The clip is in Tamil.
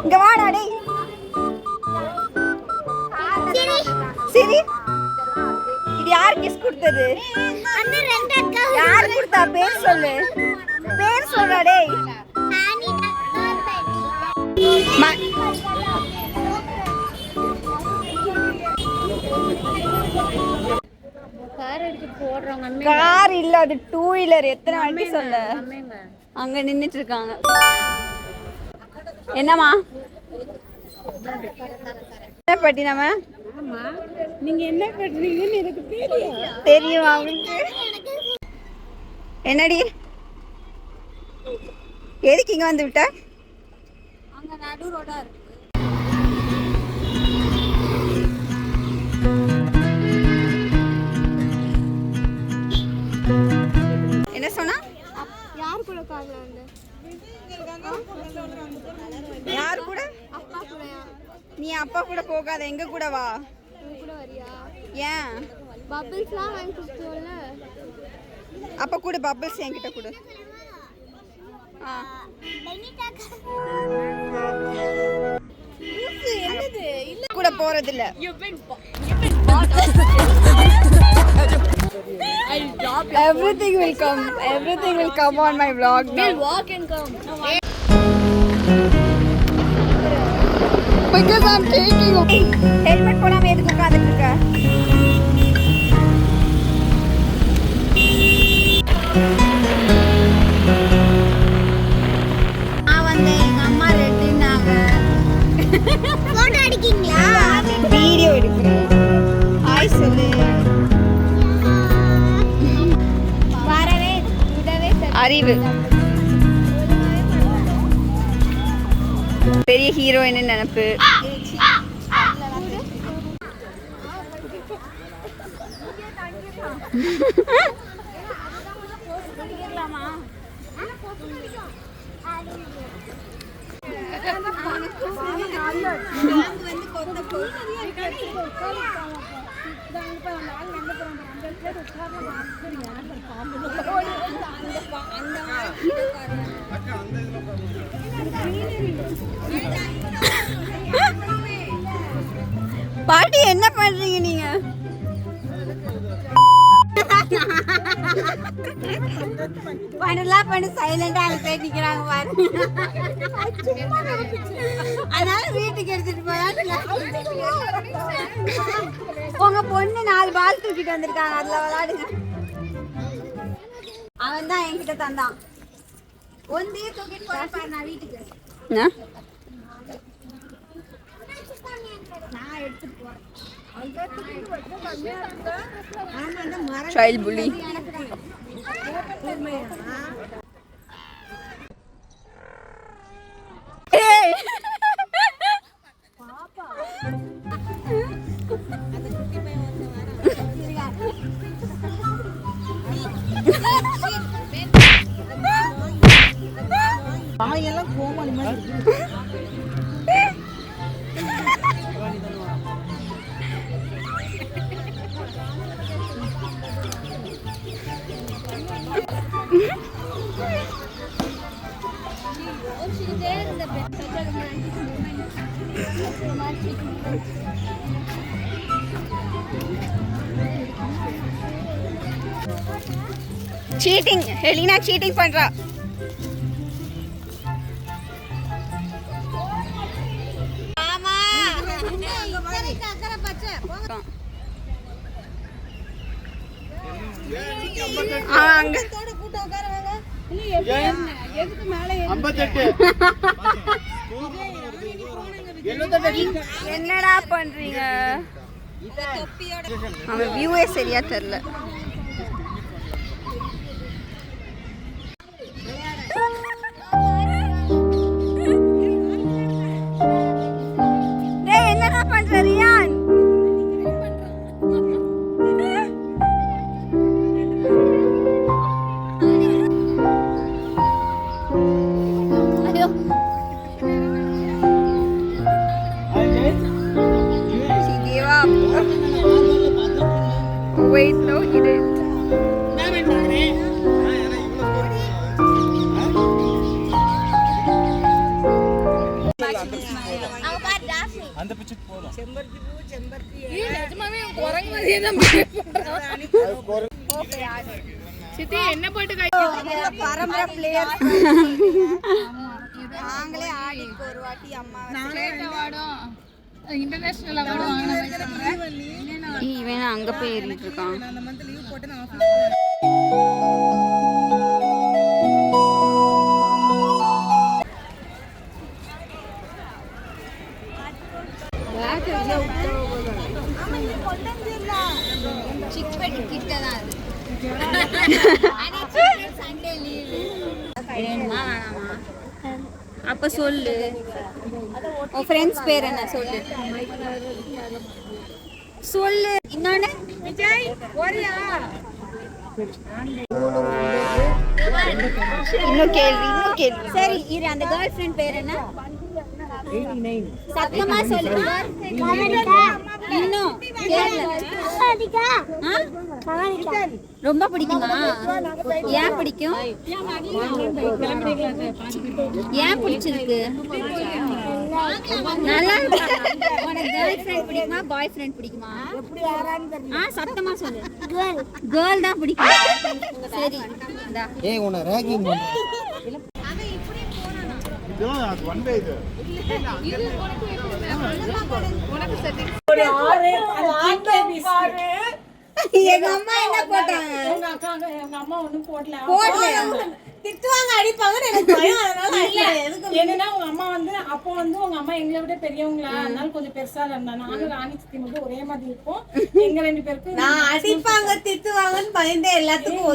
இங்க வாடா டேய். சரி இது யார் கிஸ் கொடுத்தது? யார் கொடுத்தா? பேர் சொல்லு, பேர் சொல்றா டேய். கார் இல்ல, அது 2 வீலர். எத்தனை வாட்டி சொல்ல? அங்க நின்னுட்டு இருக்காங்க. என்னம்மா என்ன பட்டி? நம்ம நீங்க என்ன பண்றீங்கன்னு எனக்கு தெரியும். அவங்களுக்கு என்னடி, எதுக்கு இங்க வந்து விட்ட? அங்க நடு ரோடா இருக்கு. என்ன சொன்னா? யார் கூட கார்ல வந்து? யார் கூட? அப்பா கூட. நீ அப்பா கூட போகாத, எங்க கூட வா. எங்க கூட வரியா? ஏன்? பபிள்ஸ்லாம் வாங்கி கொடுத்தோம்ல. அப்பா கூட பபிள்ஸ் என்கிட்ட கொடு. என்னது இல்ல கூட போறது இல்ல. Everything will come on my vlog now. We'll walk and come. Because I'm taking helmet போடாம எதுக்கு உட்கார்ந்துட்டு இருக்க? நான் வந்து எங்க அம்மா ரெட்டினாங்க. போட்டோ எடுக்கீங்களா? வீடியோ எடுக்கிறேன். ஹாய் சொல்லு. வரவே விடவே அறிவு. பெரிய ஹீரோயின் நினைப்பு. பாட்டி என்ன பண்றீங்க நீங்க? பண்ணலாம் பண்ணி சைலண்டா அங்க போய் நிக்கிறாங்க பாருங்க. அதனால வீட்டுக்கு எடுத்துட்டு போயா. உங்க பொண்ணு 4 பால் தூக்கிட்டு வந்திருக்காங்க, அதுல விளையாடுங்க. அவன் தான் என்கிட்ட தந்தான். ஒன்றே தூக்கிட்டு போய் பாரு நான் வீட்டுக்கு. Child bully. Hey! Papa. வாயெல்லாம் கோமாளி மாதிரி இருக்கு. சீட்டிங். ஹெலினா சீட்டிங் பண்றா. ஆமா அங்க என்னடா பண்றீங்க? அவன் வியூவே சரியா தெரியல. என்னடா பண்ற Ryan? Wait, no, he didn't. மாதிரியே தான் சித்தி என்ன போட்டு பரம்பரை பிளேயர் நாங்களே ஆடிக்கு ஒரு வாட்டி அம்மா இன்டர்நேஷனல் அவார்டு வாங்கின இவன் அங்க போய் ஏறிட்டு இருக்கான். அப்ப சொல்லு உன் ஃப்ரெண்ட்ஸ் பேர் என்ன சொல்லு சொல்லு. இன்னொன்னு விஜய் ஓரியா இன்னும் கேள்வி சரி இரு. அந்த கேர்ள் ஃப்ரெண்ட் பேர் என்ன? சத்தமா சொல்லு. இன்னும் ரொம்ப பிடிக்குமா? ஏன் பிடிக்கும்? ஏன் பிடிச்சிருக்கு? நல்லா உனக்கு கேர்ள் ஃப்ரெண்ட் பிடிக்குமா பாய் ஃப்ரெண்ட் பிடிக்குமா? சத்தமா சொல்லு. கேர்ள் தான் பிடிக்கும். சரி ஏய் உன ரேகிங் பண்ற இது ஒன் வே இது உனக்கு சரி ஒரு ஆறு ஆண் பேபிஸ் எங்க அம்மா என்ன போட்டாங்க? எங்க அம்மா ஒண்ணும் போடல திட்டுவாங்க அடிப்பாங்கன்னு எனக்கு பயம். அதனால என்னன்னா உங்க அம்மா வந்து அப்போ வந்து உங்க அம்மா எங்களை விட பெரியவங்களா அதனால கொஞ்சம் பெருசா இருந்தா. நானும் ராணி சித்தி மட்டும் ஒரே மாதிரி இருப்போம். எங்க 2 பேருக்கும் நான் அடிப்பாங்க திட்டுவாங்கன்னு பயந்தே எல்லாத்துக்கும்